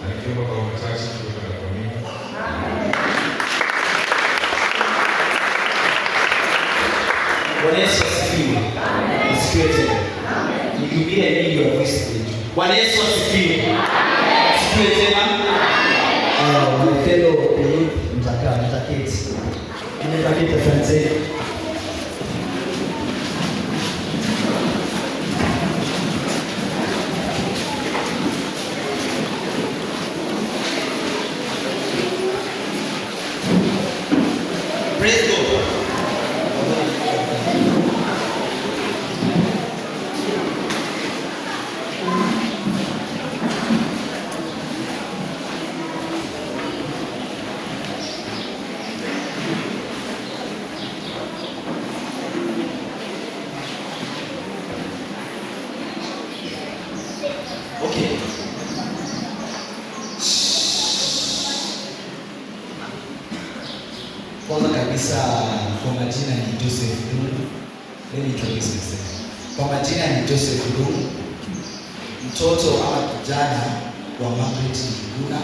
Anakiomba kwa machache kutoka kwa mimi. Bwana Yesu asifiwe. Asifiwe tena. Nikimbia nyingi wa Kristo. Bwana Yesu asifiwe. Asifiwe tena. Mtelo mtaketi. Mtaketi Francis. Praise God. Okay. Kwanza kabisa kwa majina ni Joseph Lungu. Let me introduce myself. Kwa majina ni Joseph Lungu, mtoto ama kijana wa Margaret Njuguna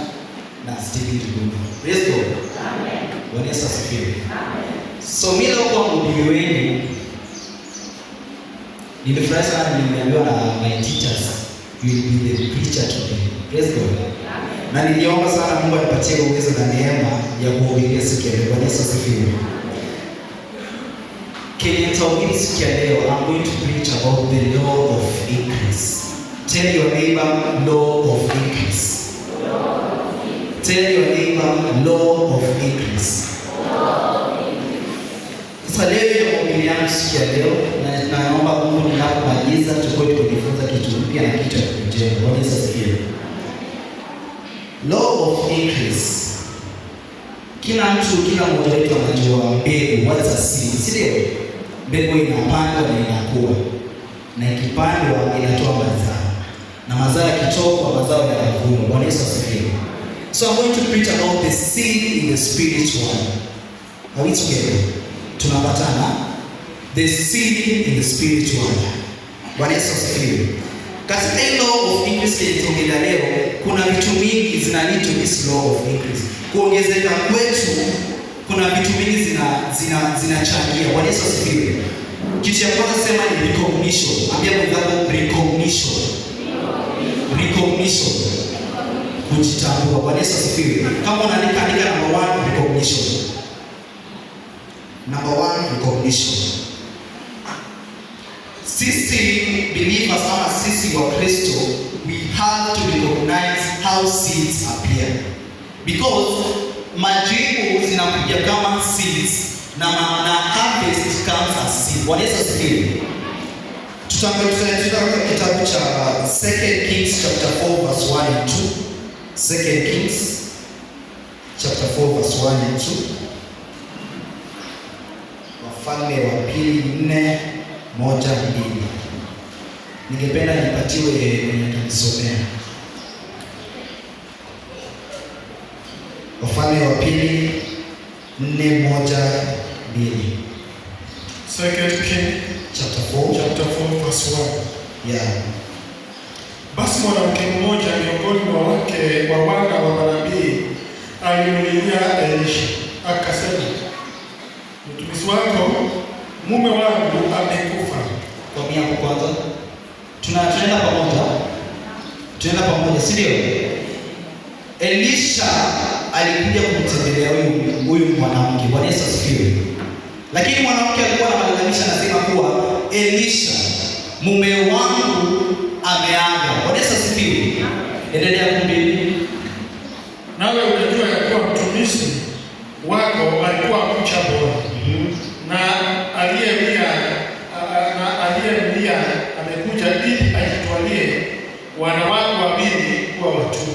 na Stephen Njuguna. Praise God. Amen. Bwana Yesu asifiwe. Amen. So mimi leo kwa mhubiri wenu nimefurahi sana, nimeambiwa na my teachers you will be the preacher today. Praise God. Amen. Na niliomba sana Mungu anipatie uwezo na neema ya kuhubiria siku ya leo. Bwana Yesu asifiwe. Kile nitahubiri siku ya leo, I'm going to preach about the law of increase. Tell your neighbor, law of increase. Tell your neighbor, law of increase. Sasa leo ndio mahubiri yangu siku ya leo, na naomba Mungu ninapomaliza tukue tukijifunza kitu mpya na kitu cha kujenga. Bwana Yesu asifiwe. Law of increase. Kila mmoja wetu anajua mbegu, what's a seed? Si ndio? Mbegu inapandwa na inakuwa. Na ikipandwa inatoa mazao. Na mazao yakitoka, mazao yanavunwa. Bwana Yesu asifiwe. So I'm going to preach about the seed in the spiritual. Are we together? Tunapatana? The seed in the spiritual. Bwana Yesu asifiwe. Katika hii law of increase kile leo, kuna vitu mingi zinaleta this law of increase. Kuongezeka kwetu, kuna vitu mingi zinachangia. Bwana Yesu asifiwe. Kitu cha kwanza sema ni recognition. Ambia mwenzako recognition. Recognition. Kujitambua. Bwana Yesu asifiwe. Kama unaandika number 1 recognition. Number 1 recognition. Sisi believers ama sisi wa Kristo, we have to recognize how seeds appear. Because majibu zinakuja kama seeds na harvest comes as seed. Bwana Yesu asifiwe. Tutaangalia kitabu cha 2 Kings chapter 4 verse 1 and 2. 2 Kings chapter 4 verse 1 and 2. Wafalme wa pili 4:1-2. Ningependa nipatiwe mwenye atanisomea. Wafalme wa pili 4:1-2. 2 Kings chapter 4 verse 1. Yeah. Basi mwanamke mmoja miongoni mwa wake wa wana wa manabii alimlilia Elisha akasema, mtumishi wako mume wangu amekufa. Kwa mia kwanza tunaenda pamoja, si ndio? Elisha alikuja kumtembelea huyu mwanamke. Bwana Yesu asifiwe. Lakini mwanamke alikuwa analalamika, anasema kuwa Elisha, mume wangu ameaga. Bwana Yesu asifiwe. Endelea kumbili. Nawe unajua ya kuwa mtumishi wako alikuwa mcha Bwana. Na aliyemlia amekuja ili ajitwalie wanawake wawili kuwa watumwa.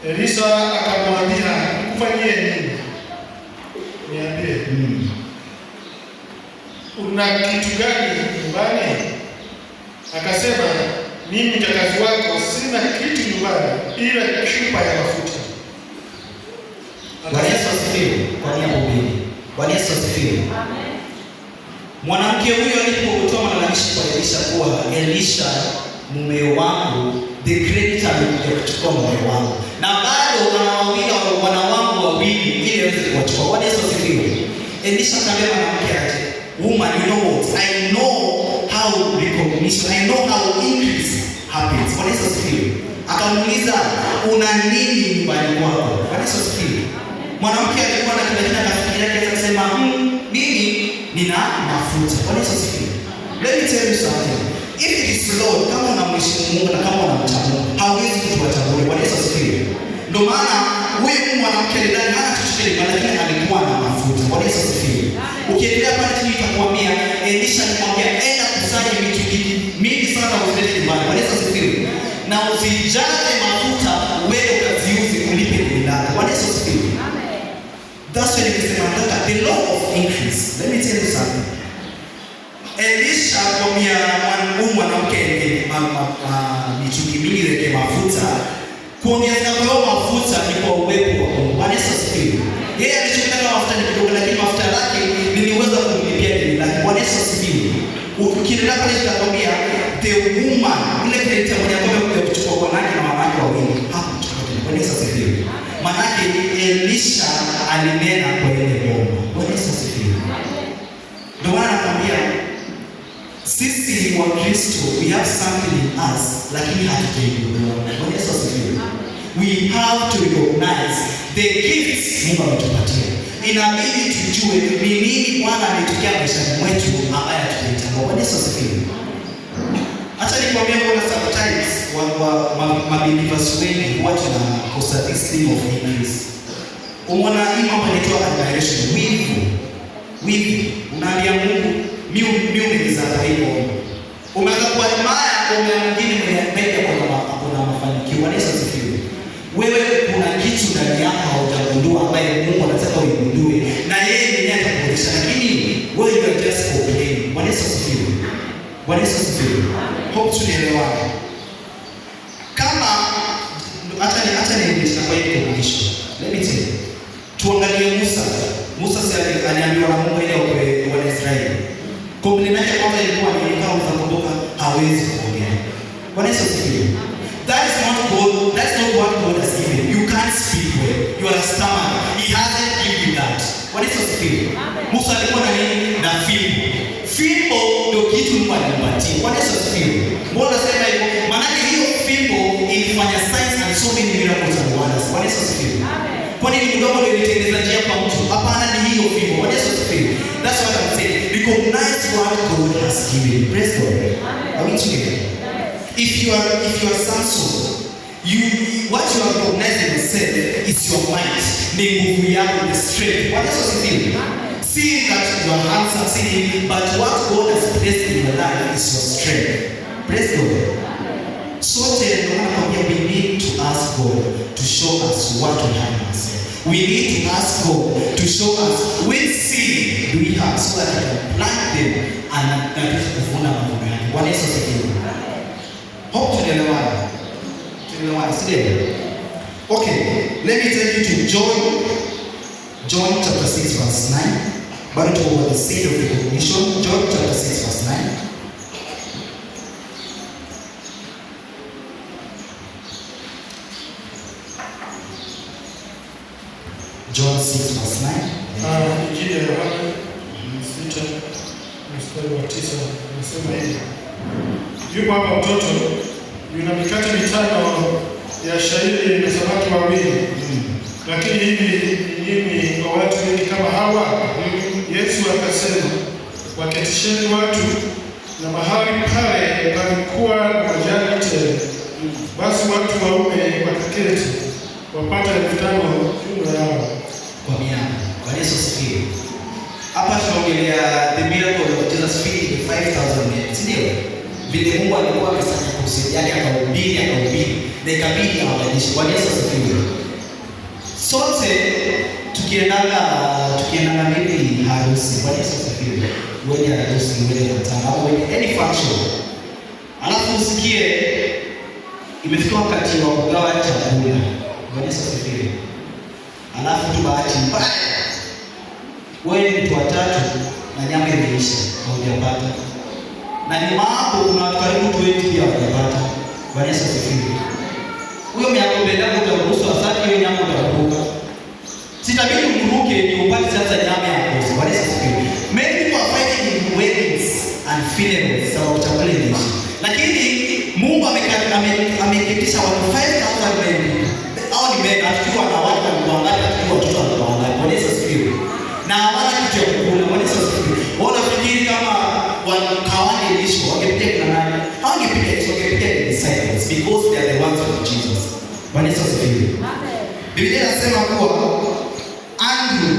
Elisha akamwambia, nikufanyie nini? Niambie. Una kitu gani nyumbani? Akasema, mimi mjakazi wako sina kitu nyumbani ila chupa ya mafuta. Bwana Yesu asifiwe. Kwa nia mbili. Bwana Yesu asifiwe. Amen. Mwanamke huyo alipotoa malalamishi kwa Elisha kuwa Elisha, mume wangu the creditor amekuja kuchukua moyo wangu, na bado anawawinda wana wangu wawili ili aweze kuwachukua. Bwana Yesu asifiwe. Elisha akamwambia mwanamke aje, woman, you know what, I know how recognition, I know how increase happens. Bwana Yesu asifiwe. Akamuuliza, una nini nyumbani kwako? Bwana Yesu asifiwe. Mwanamke alikuwa na kile akafikiria akasema, mimi nina mafuta. Bwana Yesu asifiwe. Let me tell you something. If it is Lord, kama unamheshimu Mungu na kama unamcha Mungu, hauwezi kutuacha bure. Bwana Yesu asifiwe. Ndio maana huyu mwanamke ndani hana chochote lakini alikuwa na mafuta. Bwana Yesu asifiwe. Ukiendelea pale chini itakwambia Elisha alimwambia enda kusanya vitu mingi sana uzilete nyumbani. Bwana Yesu asifiwe. Na usijaze mafuta wewe ukaziuze ulipe deni lako. Bwana Yesu asifiwe. That's when it is the law of increase. Let me tell you something. Elisha akamwambia mwanamke mitungi mingi zeke mafuta. Kuongeza kwa mafuta ni kwa uwepo wa Mungu. Bwana Yesu asifiwe. Yeye alichotaka mafuta ni kidogo, lakini mafuta yake niliweza kumlipia deni lake. Bwana Yesu asifiwe. Ukiendelea pale itakwambia the woman, ile kileta moja kwa moja kuchukua kwa nani na wanawake wawili. Hapo tutakutana. Bwana Yesu asifiwe. Maana Elisha alinena kwa ile bomba. Bwana Yesu asifiwe. Ndio maana nakwambia sisi wa Kristo, we have something in us lakini hatujaigundua. Bwana Yesu asifiwe. We have to recognize the gifts Mungu ametupatia. Inabidi tujue ni nini Bwana ametokea maishani mwetu ambaye hatujaitambua. Bwana Yesu asifiwe. Acha nikwambie kwa sometimes mabelievers wengi huwa tunakosa this thing of increase. Umeona hii mambo inaitwa admiration, wivu. Unaambia Mungu mimi nimezaa hivyo. Umeanza kuadmire kwa mwingine mwenye kuna mafanikio. Bwana Yesu asifiwe. Wewe kuna kitu ndani yako haujagundua ambaye Mungu anataka uigundue na yeye ndiye atakuonyesha, lakini wewe you just complain. Bwana Yesu asifiwe. Bwana Yesu asifiwe. Hope tunaelewana. Kama hata niendesha kwa hiyo conclusion. Let me tell you. Tuangalie Musa. Musa aliambiwa na Mungu ile kwa Israeli. Complain yake kwanza ilikuwa ni kama mtakumbuka hawezi kuongea. Bwana Yesu asifiwe. That is not God. That's not what God has given. You can't speak well. You are a stammerer. He hasn't given you that. Bwana Yesu asifiwe. Musa alikuwa na nini? Na fimbo. Fimbo ndio kitu Mungu alimpatia. Bwana Yesu asifiwe. Mbona nasema hivyo? Maana hiyo fimbo ilifanya signs and so many miracles and wonders. Bwana Yesu asifiwe. Kwani ni mdomo ndio ilitengeneza njia kwa mtu? Hapana, ni hiyo fimbo. Bwana Yesu asifiwe. That's what I'm saying. Recognize what God has given. Praise God. Are we together? If you are Samson, what you are recognizing yourself is your mind. Ni nguvu yako, the strength. Bwana Yesu asifiwe. See that you are handsome, see, but what God has placed in your life is your strength. Praise God. So we need to ask God to show us what we have in ourselves. We need to ask God to show us which seed do we have so that we can plant them and that we can find our own. Bwana Yesu asifiwe. Hope tunaelewana. Okay, let me take you to John chapter 6 verse 9. But over the seed of recognition, John chapter 6 verse 9. John 6 verse 9. Injili ya Yohana 6 mstari wa 9 nasema hivi. Yupo hapa mtoto yuna mikate 5 ya shayiri na samaki wawili. Lakini hivi nyinyi kwa watu wengi kama hawa? Yesu akasema, waketisheni watu, na mahali pale palikuwa majani tele. Basi watu waume wakaketi, wapata 5,000 jumla yao. Kwa miaka. Bwana Yesu asifiwe. Hapa tunaongelea the miracle of Jesus feeding 5,000 men. Ndio. Vile Mungu alikuwa akisanya kusudi yake akahubiri na ikabidi awalishe. Bwana Yesu asifiwe. Sote tukiendaga mimi harusi. Bwana Yesu asifiwe. Wewe harusi, wewe matanga au any function. Alafu usikie imefika wakati wa kugawa chakula. Bwana Yesu asifiwe. Alafu tu bahati mbaya wewe ni mtu watatu na nyama imeisha, haujapata. Na ni mambo kuna watu karibu 20 pia hawajapata. Bwana Yesu asifiwe. Huyo mnyama mbele yako utaruhusu asante, hiyo nyama utaruka. Sitabidi mruke ni upate sasa nyama ya kosa. Bwana Yesu asifiwe. Many people are fighting in weddings and funerals sababu chakula ni. Lakini Mungu ameketisha watu 5,000 men. Hao ni men, atakuwa na watu wangapi, atakuwa watoto wangapi. Bwana Yesu asifiwe. Na hawana kitu ya kukula. Bwana Yesu asifiwe. Wao nafikiri kama wakawane lisho wangepitia kuna nani? Hawangepitia lisho, wangepitia the disciples because they are the ones of Jesus. Bwana Yesu asifiwe. Biblia inasema kuwa Andrew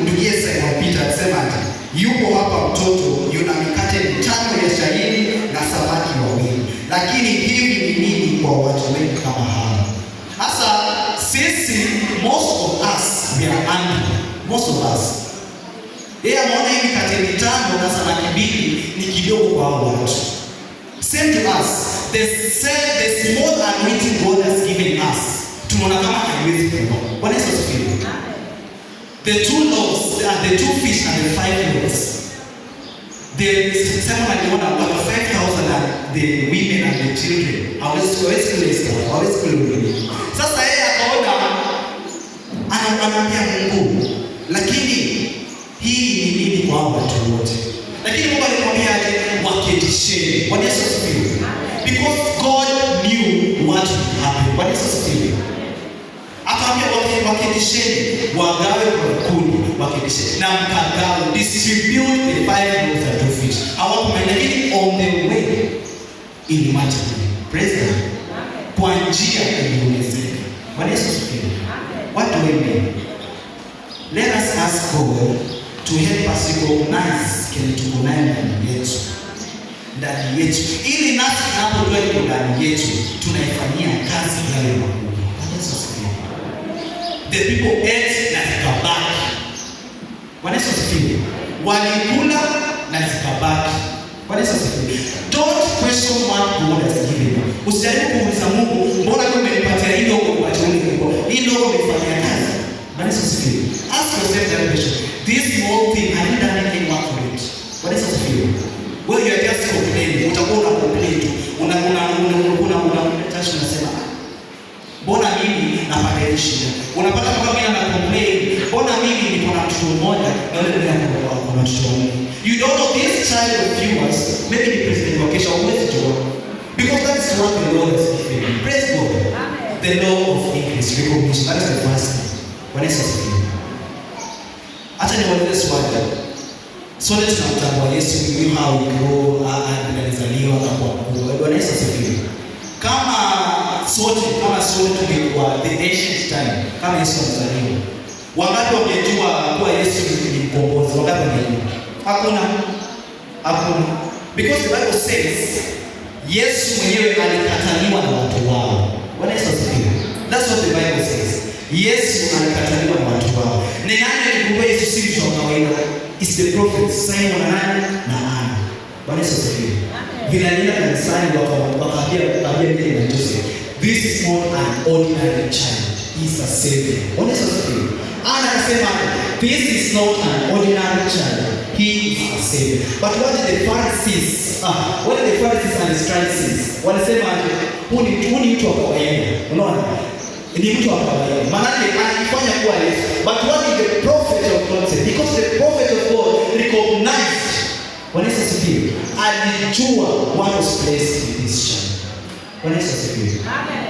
ndugu Simon Peter alisema ati yupo hapa mtoto yuna mikate 5 ya shayiri na samaki 2. Lakini hivi ni nini kwa watu wengi kama hawa? Sasa sisi most of us we are Andrew. Most of us. Yeye ameona hivi mikate 5 na samaki 2 ni kidogo kwa hao watu. Same to us. The small anointing God has given us. Tunaona kama haiwezi kuwa. Bwana Yesu asifiwe. The 2 loaves, the 2 fish and the 5 loaves. Someone aliona about 5,000 and the women and the children. Hawezi kuleta. Sasa yeye akaona anamwambia Mungu, lakini hii ni nini kwa watu wote? Lakini Mungu alimwambia aje waketisheni. Bwana Yesu asifiwe. Because God knew what would happen. Bwana Yesu asifiwe. Akaambia waketisheni, wagawe kwa kundi, waketisheni. Na mkagawe, distribute the 5 loaves and 2 fish. Hawakumenya, lakini on the way ilimatikana. Praise God. Kwa njia iliongezeka. Bwana Yesu asifiwe. What do we mean? Let us ask God to help us recognize kile tuko nayo ndani yetu. Ili nasi tunapotoa iko ndani yetu, tunaifanyia kazi yale makubwa. Bwana Yesu asifiwe. The people ate na zikabaki. Bwana Yesu asifiwe. Walikula na zikabaki. Bwana Yesu asifiwe. Don't question what God has given you. Usijaribu kuuliza Mungu, mbona kama umenipatia hilo huko kwa chakula kiko? Hilo umefanyia kazi. Bwana Yesu asifiwe. Ask yourself that question. This small thing, have you done anything work for it? Bwana Yesu asifiwe. Wewe you are just complaining. Utakuwa una complain tu. Una unasema mbona mimi napata hiyo shida? Unapata kama mimi na complain. Mbona mimi niko na mtoto mmoja na yule ndiye anakuwa na mtoto mmoja. You don't know this child of yours, maybe the president wa kesho always do. Because that is what the Lord has given. Praise God. Amen. The law of increase, recognition. That is the first thing. Bwana Yesu asifiwe. Acha niwaeleze swali. Sote tunamtambua Yesu, we know how we grow, alizaliwa na kuwa mkubwa. Bwana Yesu asifiwe. Kama sote tungekuwa the ancient time, kama Yesu alizaliwa, wangapi wangejua kuwa Yesu ni mkombozi? Wangapi wangejua? Hakuna. Because the Bible says Yesu mwenyewe alikataliwa na watu wao. Bwana Yesu asifiwe. That's what the Bible says. Yesu alikataliwa na watu wao. Ni nani aligundua Yesu si mtu wa kawaida? It's the prophet Simon na Anna. Bwana Yesu asifiwe. Vile alienda kanisani wakaambia mimi na Joseph, this is not an ordinary child. He is a savior. Bwana Yesu asifiwe. Anna akasema, this is not an ordinary child. He is a savior. But what did the Pharisees and the Sadducees walisema? Huu ni mtu wa kawaida. Unaona? Ni mtu wa kawaida. Maana alifanya kuwa Yesu. But what did the prophet of God say? Because the prophet of God recognized, Bwana Yesu asifiwe, alijua what was placed in this child. Bwana Yesu asifiwe.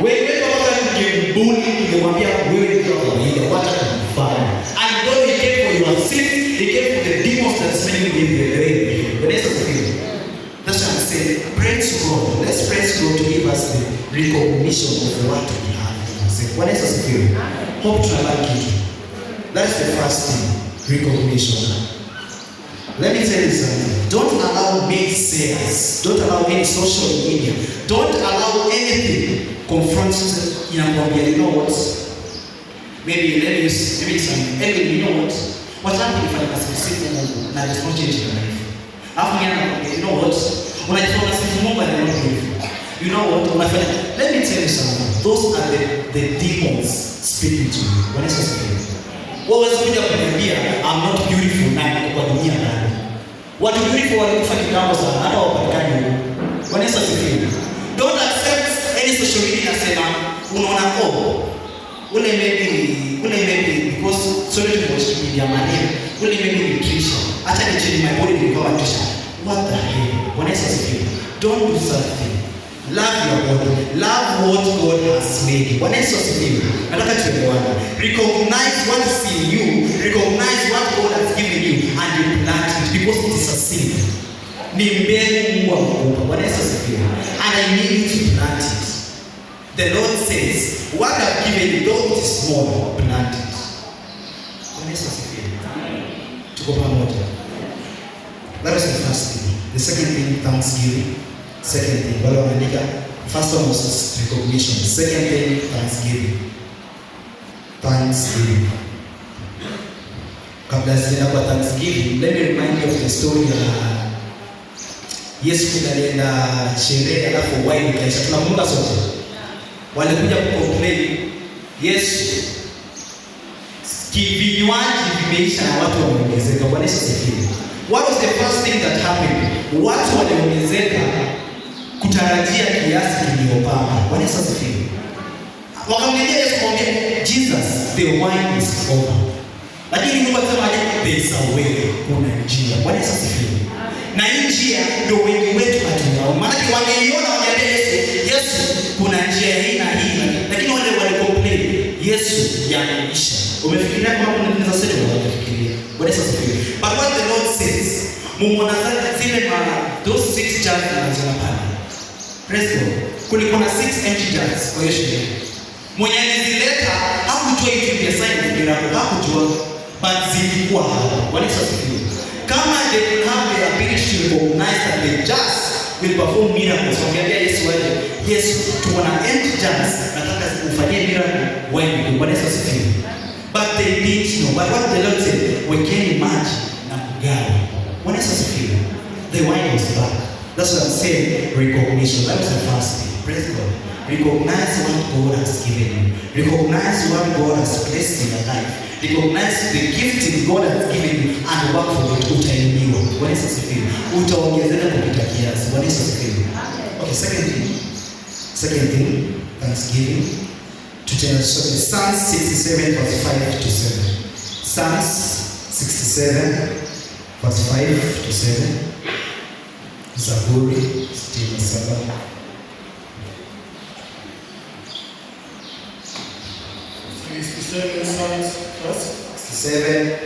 Wewe kama ungebuni ungemwambia wewe ni wa kawaida, wacha kufanya. And God he came for your sins, he came for the demons that smelling in the way. Bwana Yesu asifiwe. That's what I'm saying. Praise God. Let's praise God to give us the recognition of what we have. Bwana Yesu asifiwe. Hope tunabaki kitu. That's the first thing, recognition. Let me tell you something. Don't allow naysayers. Don't allow any social media. Don't allow anything confront you. You know what? Maybe you know what? What happened if I was specific Mungu na there's no change in your life? You know what? When I told myself Mungu I don't believe. You know what? Let me tell you something. Those are the demons speaking to you. Bwana Yesu asifiwe. Wewe usikuja kuniambia I'm not beautiful na kwa dunia ndani. Watu beautiful walikufa kitambo sana hata wapatikane huko. Bwana Yesu asifiwe. Don't accept any social media inasema unaona ule maybe because sorry to social media maneno ule maybe nutrition. Acha ni change my body nikawa nutrition. What the hell? When I say don't do something. Love your body. Love what God has made. When I say nataka tuelewane. Recognize what is in you. Recognize what God has given you and you plant it because it is a seed. Ni mbegu wa Mungu. When I say and I need you to plant it. The Lord says, what I've given you, though it is small, plant it. When I say to go pamoja. That was the first thing. The second thing, thanksgiving. Second thing, first one was recognition. Second thing, thanksgiving. Thanksgiving. Kabla sijaenda kwa thanksgiving, let me remind you of the story ya Yesu alienda sherehe alafu wine ikaisha. Tunakumbuka sote. Walikuja kucomplain Yesu vinywaji vimeisha na watu wameongezeka. Bwana Yesu asifiwe. What was the first thing that happened? Watu waliongezeka kutarajia kiasi kiliopanga. Bwana Yesu asifiwe. Wakamwambia Yesu kwambia Jesus, the wine is over. Lakini Mungu akasema there is a way, kuna njia. Bwana Yesu asifiwe. Na njia ndio wengi wetu hatunaona. Maana wangeiona wangeambia Yesu kuna njia hii na hii. Lakini wale walicomplain Yesu yameisha. Umefikiria kama kuna nini za sasa unafikiria? Bwana Yesu asifiwe. But what the Lord says, mumonaza zile those 6 jars zinazoona pale. Praise God. Kulikuwa na 6 empty jars kwa hiyo sherehe. Mwenye alizileta hakujua hiyo ndio sign ya miracle, hakujua, but zilikuwa hapo. Bwana Yesu asifiwe. Kama they will have the ability to recognize that the jars will perform miracles. Wangeambia Yesu waje, Yesu tuko na empty jars, nataka ufanyie miracle wewe. Bwana Yesu asifiwe. But they didn't know. But what the Lord said, we can match na kugawa. Bwana Yesu asifiwe. The wine was back. That's what I'm saying, recognition. That was the first thing. Praise God. Recognize what God has given you. Recognize what God has placed in your life. Recognize the gifting God has given you and work for it. Utainuliwa. Bwana Yesu asifiwe. Utaongezeka kupita kiasi. Bwana Yesu asifiwe. Okay, second thing, thanksgiving. Psalms 67 verse 5 to 7. Psalms 67 verse 5 to 7. Zaburi 67. Psalms first. 67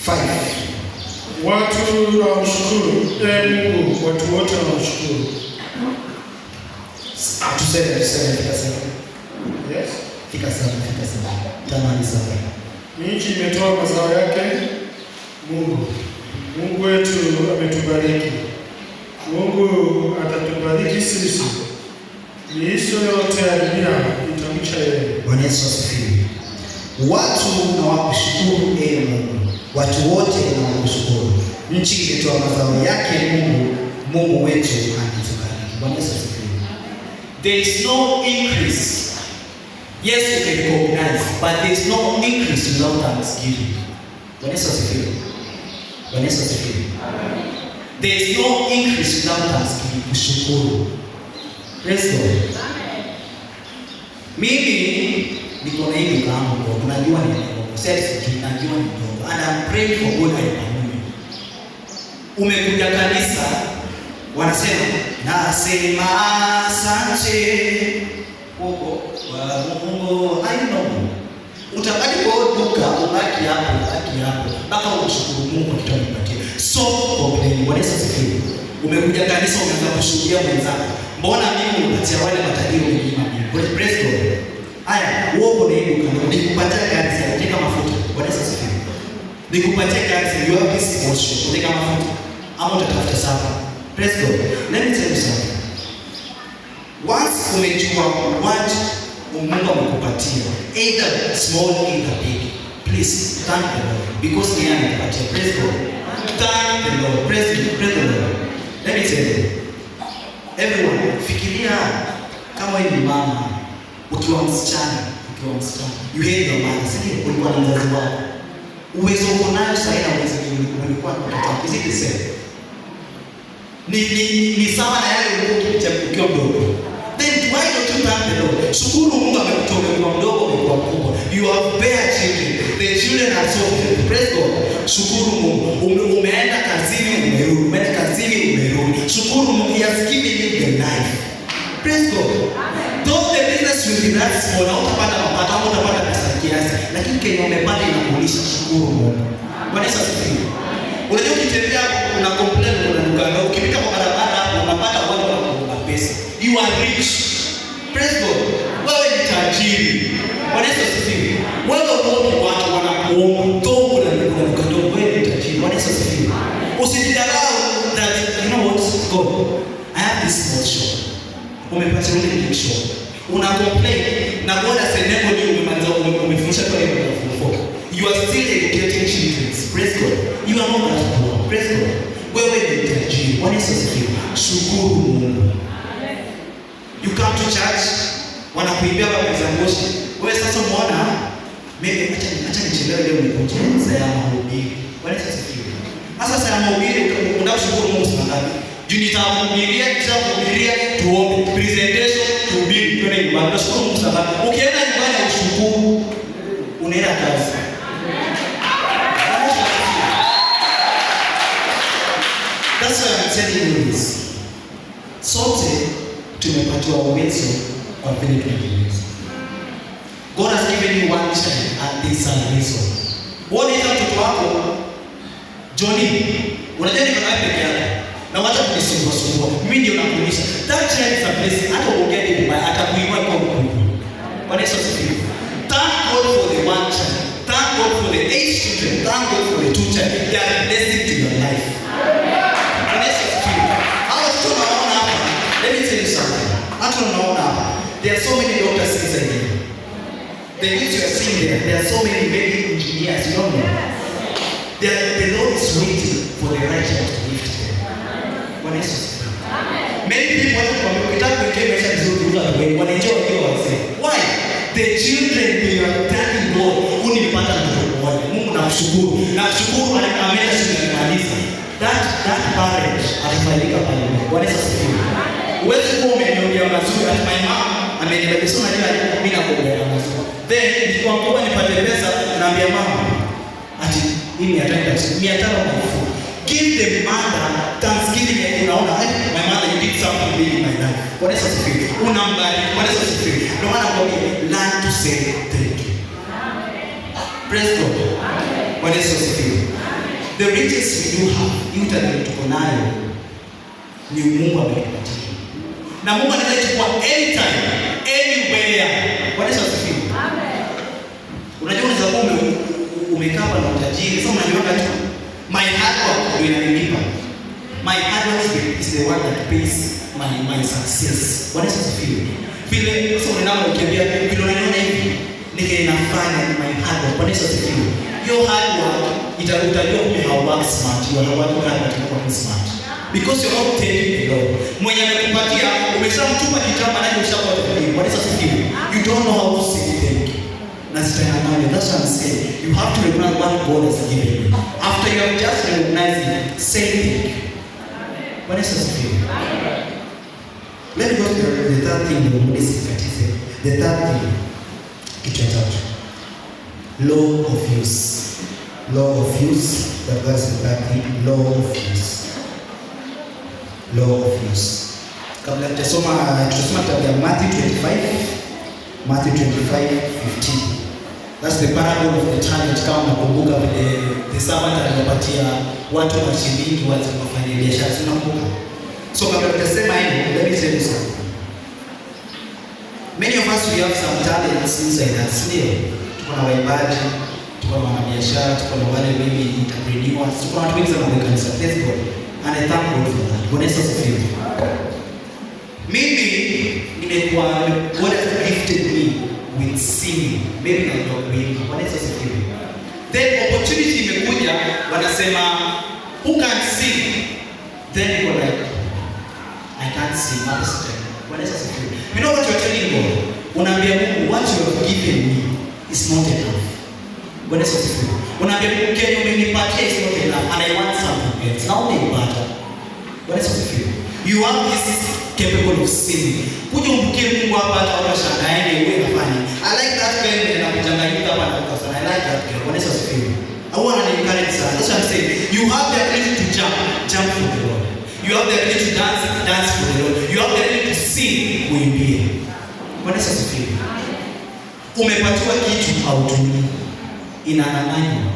5. Watu wamshukuru Mungu, watu wote wamshukuru. To 7 Yes. Fika sana. Tamani sana. Nchi imetoa mazao yake. Mungu wetu ametubariki. Mungu atatubariki sisi. Miisho yote ya dunia itamcha yeye. Bwana Yesu asifiwe. Watu na wakushukuru Mungu. Watu wote na wakushukuru. Nchi imetoa mazao yake Mungu wetu anatubariki. Bwana Yesu asifiwe. There is no increase. Yes, you can recognize, but there is no increase without thanksgiving. Bwana Yesu asifiwe. Bwana Yesu asifiwe. There is no increase without thanksgiving. Kushukuru. Praise God. Mimi niko na hili kama Mungu. Unajua ni Mungu. Sasa tunajua ni Mungu. And I'm praying for God and Mungu. Umekuja kanisa wanasema nasema asante Mungu I know. Utabaki kwa duka ubaki hapo mpaka umshukuru Mungu kitanipatia. So complain. Bwana Yesu asifiwe. Umekuja kanisa umeanza kushuhudia mwenzako. Mbona mimi unapatia wale matajiri wengine mimi? Praise God. Haya, uongo na hiyo kama nikupatia gari katika mafuta. Bwana Yesu asifiwe. Nikupatia gari you have this portion katika mafuta. Ama utatafuta sapa. Praise God. Let me tell you something. Once umejua what Mungu amekupatia, either small either big, please thank the Lord because he amekupatia. Praise God. Thank the Lord. Praise the Lord. Let me tell you. Everyone, fikiria kama wewe ni mama, ukiwa msichana, you hate your mother, sio ulikuwa na mzazi wako. Uwezo uko nayo sasa na uwezo ulikuwa na mtoto wako. Is it the same? ni sawa na yale uliokuwa ukiwa mdogo. Then why don't you thank the Lord? Shukuru Mungu amekutoa kwa mdogo umekuwa mkubwa. You have bare children. The children are so healthy. Praise God. Shukuru Mungu. Umeenda kazini umerudi. Umeenda kazini umerudi. Shukuru Mungu. He has given you the life. Praise God. Though the business will be that small, utapata mapato, utapata pesa kiasi, lakini kenye umepata inakulisha. Shukuru Mungu. Bwana Yesu asifiwe. Unajua ukitembea una complain unanuka, ukipita kwa barabara hapo unapata watu wanakuomba pesa. You are rich. Praise God. Wewe ni tajiri. Bwana Yesu asifiwe. Wewe unaona watu wanakuomba tobo na unanuka tobo, wewe ni tajiri. Bwana Yesu asifiwe. Usijidharau that you know what God. I have this small shop. Umepata ile big shop. Una complain na God has enabled you umefundisha kwa ile mfuko. You are still educating children. Praise God. You are not that poor. Praise God. Wewe ni tajiri. Bwana Yesu asifiwe. Shukuru Mungu. You come to church, wanakuimbia baba za moshi. Wewe sasa umeona mimi acha nichelewe leo nikoje saa ya mahubiri. Bwana Yesu asifiwe. Sasa saa ya mahubiri unashukuru Mungu sana. Juu nitakuhubiria tuombe presentation tuhubiri twende nyumbani. Tunashukuru Mungu sana. Ukienda nyumbani ushukuru unaenda kazi. That's why I'm telling you this. Sote tumepatiwa uwezo kwa vile tunajiweza. God has given you one child and this is a reason. Unaita mtoto wako Johnny, unajua ni kama peke yake. Na wacha kunisumbua. Mimi ndio nakuuliza. That child is a blessing. Hata ungeni mbaya atakuinua kwa Mungu. Bwana Yesu asifiwe. Thank God for the one child. Thank God for the 8 children. Thank God for the 2 children. They are a blessing to your life. Bwana Yesu asifiwe. Hao tunaona hapa. Let me tell you something. Hata unaona hapa. There are so many doctors inside here. The ones you are seeing there are so many medical engineers. You don't know. The Lord is waiting for the right child to lift them. Bwana Yesu asifiwe. Many people wakitaka kuingia maisha vizuri wanaenjoy wakiwa wazee. Why? The children they are thanking God. Unipata mtoto mmoja. Mungu namshukuru. Namshukuru ameenda shule kumaliza. That parent alifaidika pale. Bwana Yesu asifiwe. Uwezi kuwa umeniambia mazuri ati my mom ameniambia sio najua mimi nakuombea mazuri. Then nikiwa mkubwa nipate pesa naambia mama ati mimi ataenda 500 mafuta. Give the mother thanksgiving and unaona my mother you did something big in my life. Bwana Yesu asifiwe. Unambariki. Bwana Yesu asifiwe. Ndio maana nakwambia learn to say thank you. Praise God. Bwana Yesu asifiwe. The riches we do have, yote tuko nayo ni Mungu ametupatia. Na Mungu anaweza kuchukua anytime, anywhere. Bwana Yesu asifiwe. Amen. Unajua unaweza kuwa umekaa hapa na utajiri, sasa unaniona tu my hard work ndio inanilipa. My hard work is the one that pays my success. Bwana Yesu asifiwe. Vile sasa unaona ukiambia vile unaniona hivi ninafanya my hard work. Bwana Yesu asifiwe. Your hard work itakutajua how work smart. You are working hard but you are smart. Because you're not telling the Lord. Mwenye amekupatia umeshamtupa kitamba na umeshapata hivi. Bwana Yesu asifiwe. You don't know how to say thank you. Na sitaangalia. That's what I'm saying. You have to recognize what God has given you. After you have just recognized it, say thank you. Bwana Yesu asifiwe. Let me go to the third thing the Lord is practicing. The third thing. Kitu cha tatu. Law of use. Law of use. That's the third thing. Law of use. Law of use. Kabla tutasoma kitabu cha Matthew 25:15. That's the parable of the talent. Kama unakumbuka the servant aliwapatia watu mashilingi wafanye biashara. Unakumbuka? So kabla tutasema hiyo, let me tell you something. Many of us we have some talents inside us. Ndio. Tuko na waimbaji, tuko na wanabiashara, tuko na wale maybe entrepreneurs, tuko na watu wengi sana wa kanisa. Let's go. And I thank God for that. God is faithful. Mimi nimekuwa God has gifted me with singing. Maybe na ndio kuimba. God is faithful. Then opportunity imekuja wanasema who can sing? Then you go like I can't sing. God is faithful. You know what you're telling God? Unaambia Mungu what you have given me is not enough. God is faithful. Unaambia Mungu kenye umenipatia is not enough and I want something else. Now nipata. Bwana Yesu asifiwe. You have this capable of sinning. Kuja umbukie Mungu hapa hata wala shangaeni wewe unafanya. I like that guy na kuchanganyika hapa na kukasa. I like that guy. Bwana Yesu asifiwe. I want to encourage sana. That's what I'm saying. You have the ability to jump for the Lord. You have the ability to dance for the Lord. You have the ability to sing, uimbie. Bwana Yesu asifiwe. Umepatiwa kitu hautumii. Inang'ang'anywa.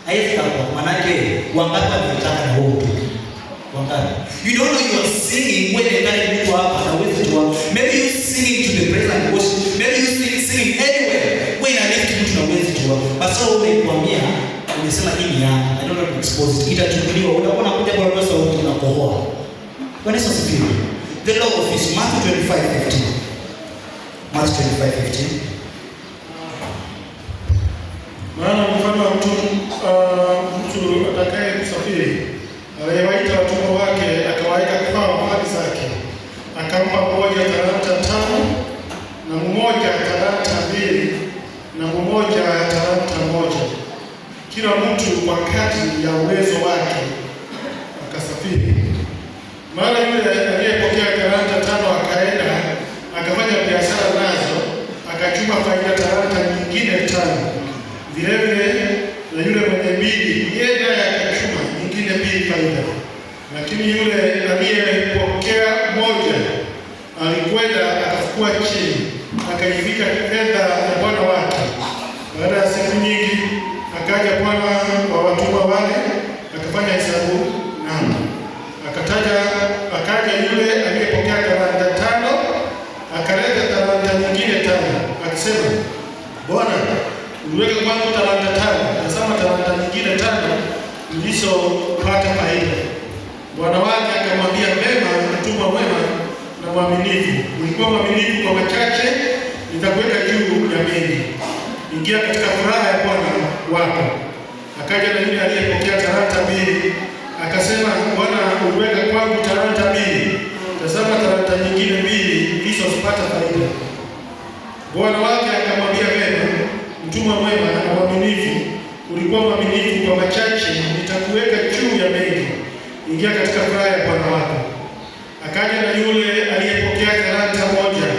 Haiwezi kwa manake wangapi wanataka na wewe. Wangapi? You don't know you are singing when you're carrying people up and away to work. Maybe you singing to the praise and worship. Maybe you singing anywhere. When you're left to away to work. But so umekwambia, umesema hii ni yangu. I don't know to expose it. Itachukuliwa. Unaona kuja kwa roho sauti unakohoa. Bwana Yesu asifiwe. The law of his Matthew 25:15. Matthew 25:15. Maana mfano wa mtu atakaye kusafiri aliyewaita watumwa wake akawaita kwao mali zake, akampa mmoja talanta 5 na mmoja talanta 2 na mmoja talanta 1, kila mtu kwa kadri ya uwezo wake, akasafiri. Mara yule aliyepokea talanta 5 akaenda akafanya biashara nazo, akachuma faida talanta nyingine 5. Vile vile na yule mwenye 2 yeye naye akachuma nyingine 2 faida. Lakini yule aliyepokea 1 alikwenda akafukua chini, akaivika fedha ya bwana wake. Baada ya siku nyingi akaja bwana wa watumwa wale, akafanya hesabu nao. Akaja yule aliyepokea talanta 5, akaleta talanta nyingine 5, akisema, Bwana, uliweka kwangu talanta 5, nasema talanta nyingine 5 nilizopata faida. Bwana wake akamwambia, mema mtumwa mwema na mwaminifu, ulikuwa mwaminifu kwa machache, nitakuweka juu ya mengi. Ingia katika furaha ya bwana wako. Akaja na yule aliyepokea talanta 2, akasema, Bwana, uliweka kwangu talanta 2, tazama talanta nyingine 2 nilizopata faida. Bwana wake akamwambia, mema mtumwa mwema na mwaminifu, ulikuwa mwaminifu kwa machache, nitakuweka juu ya mengi. Ingia katika furaha ya bwana wako. Akaja na yule aliyepokea talanta 1,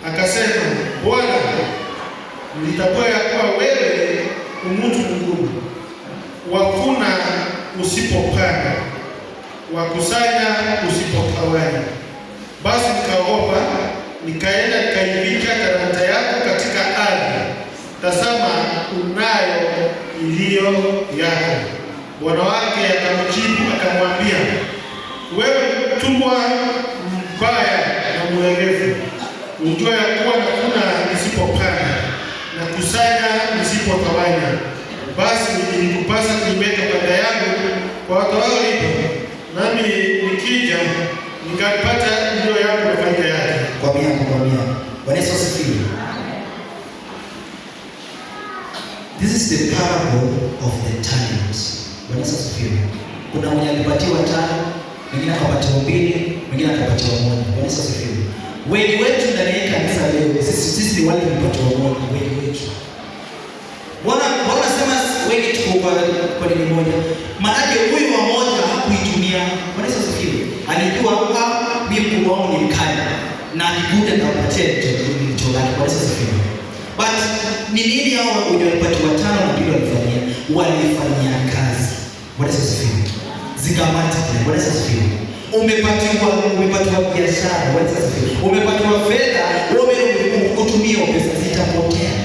akasema, Bwana, nilitambua ya kuwa wewe mtu mgumu, wavuna usipopanda, wakusanya usipotawanya. Basi nikaogopa, nikaenda nikaivika talanta yako katika ardhi. Tazama, unayo iliyo yako. Bwana wake akamjibu akamwambia, wewe mtumwa mbaya na mwerevu, unajua ya kuwa navuna nisipopanda na kusanya nisipotawanya. Basi ilikupasa kuiweka faida yangu kwa watawalipo, nami nikija nikapata iliyo yangu na faida yake. Kwa mia. Bwana Yesu asifiwe. This is the parable of the talents. Bwana Yesu asifiwe. Kuna mwenye alipatiwa 5, mwingine akapatiwa 2, mwingine akapatiwa 1. Bwana Yesu asifiwe. Wengi wetu ndani ya kanisa leo sisi ni wale walipatiwa 1, wengi wetu. Bwana sema wengi tuko kwa nini moja? Maana huyu wa moja hakuitumia. Bwana Yesu asifiwe. Alijua mimi mkubwa wangu ni mkali na nikuja na kupatia mtu lake. Bwana Yesu asifiwe. But ni nini hao waliopatiwa 5 na bila walifanyia kazi? Bwana Yesu asifiwe. Zikamati. Bwana Yesu asifiwe. Umepatiwa biashara. Bwana Yesu asifiwe. Umepatiwa fedha, wewe utumie pesa zitapotea.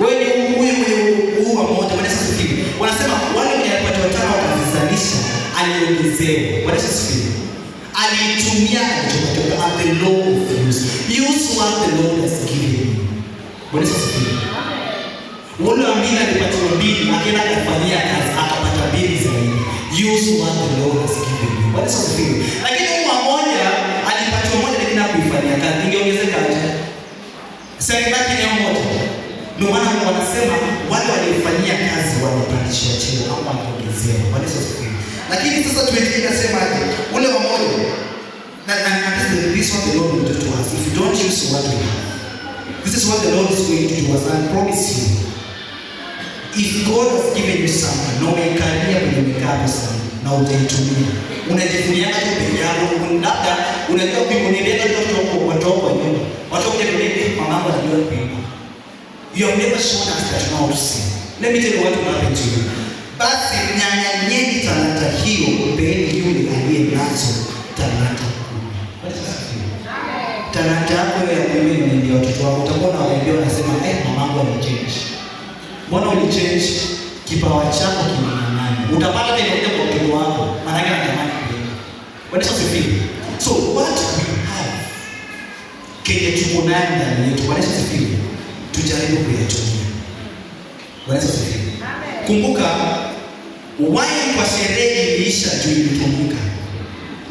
Wewe ni huyu wa moja. Bwana Yesu asifiwe. Wanasema wale waliopatiwa 5 wakazizalisha, aliongezewa. Bwana Yesu asifiwe. Alitumia alichotoka at the law of use. Use what the Lord has given you. Bwana Yesu asifiwe. Wale ambao alipatiwa 2 akaenda kufanyia kazi akapata 2 zaidi. Use what the Lord has given you. Bwana Yesu asifiwe. Lakini huyu mmoja alipatiwa 1 lakini hakufanyia kazi. Ingeongezeka aje? Serikali ni moja. Ndio maana wanasema wale waliofanyia kazi wanapandishwa cheo au wanaongezewa. Bwana Yesu asifiwe. Lakini sasa tuendelee nasema ule mmoja and this is what the Lord will do to us if you don't use what we have. This is what the Lord is going to do us, and promise you. If God has given you something, no one can hear when you make up something. Now they to me. unajivunia tu peke yako. Labda unajua kuimonelea watu wako nyuma. Watu wako ndio mamangu anajua kuimba. You have never shown us that you know how to sing. Let me tell you what will happen to you. Basi nyanyanyeni talanta hiyo, mpeni yule aliye nazo talanta kumi. Talanta yako ya kuimba ndio watoto wako. Utakuwa na wao wanasema mamangu alichange. Mbona ulichange? Kipawa chako kimenyang'anywa. Utapata tena kuja kwa mtoto wako, maana yake anatamani kuimba. Bwana asifiwe. So what we have kile tuko nayo ndani yetu, Bwana asifiwe, tujaribu kuyatumia. Bwana asifiwe. Amen. Kumbuka wine kwa sherehe iliisha juu ilitumika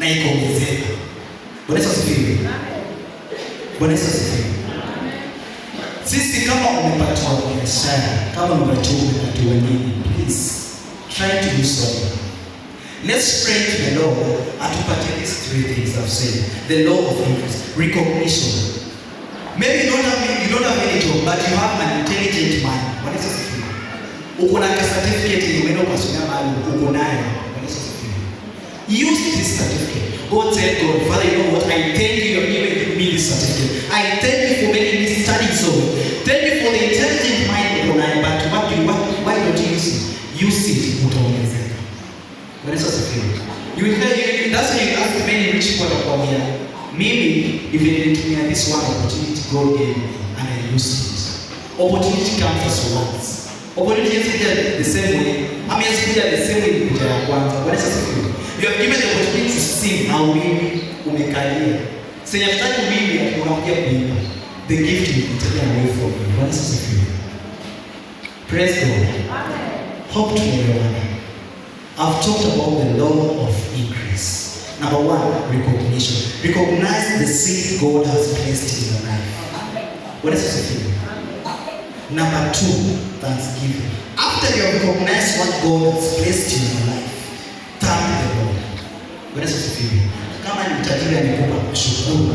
na ikaongezeka. Bwana asifiwe. Amen. Bwana asifiwe. Sisi kama umepatiwa biashara, kama umepatiwa nini, please try to do something. Let's pray to the Lord atupatie these three things I've said. The law of increase, recognition. Maybe you don't have any job, but you have an intelligent mind. What is it? Uko na certificate umeenda ukasomea mahali uko nayo. What is it? Use this certificate. God said, God, Father, you know what? I thank you for giving me this certificate. I thank you for making me study so. Thank you for the intelligent mind uko nayo, but why don't you use it? Use it, utaongezeka. What is it? You will tell you, that's why you ask many rich people about me. Maybe if you didn't give me this one opportunity God gave me and I used it. Opportunity comes as once. Opportunity is the same way. I mean, it's the same way you put your kwanza. What is it? You have given the opportunity to sing. Now we umekalia. So you have started to unakuja kuimba. The gift will be taken away from you. What is it? Praise God. Amen. Hope to everyone. I've talked about the law of increase. Number one, recognition. Recognize the seed God has placed in your life. What is it? Number two, thanksgiving. After you have recognized what God has placed in your life, thank the Lord. What is it? Kama ni tajiri amekupa, shukuru.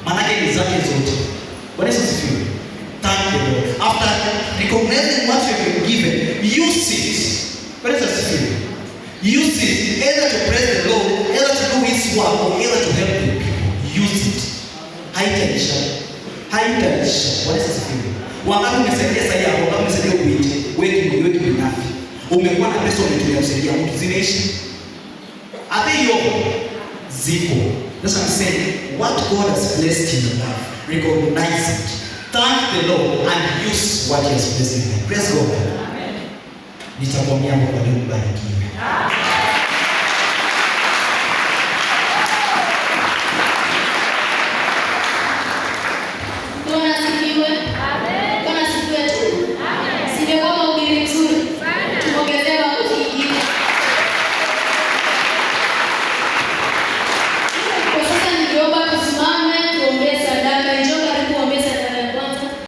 Maana ni zake zote. What is it? Thank the Lord. After recognizing what you have been given, use it. What is it? Use it either to praise the Lord, either to do His work, or either to help the people. Use it. Haitaisha. What is it? Wakati umesaidia sasa hapo, wakati umesaidia kuite, wewe binafsi. Umekuwa na pesa umetumia kusaidia mtu, zimeisha. Hata hiyo zipo. That's what I'm saying. What God has placed in your life, recognize it. Thank the Lord and use what He has placed in you. Praise God. Amen. Nitakwambia hapo kwa Mungu barikiwe. Bwana asifiwe. Amen. Bwana asifiwe tu. Amen. Sio kama ubiri mzuri.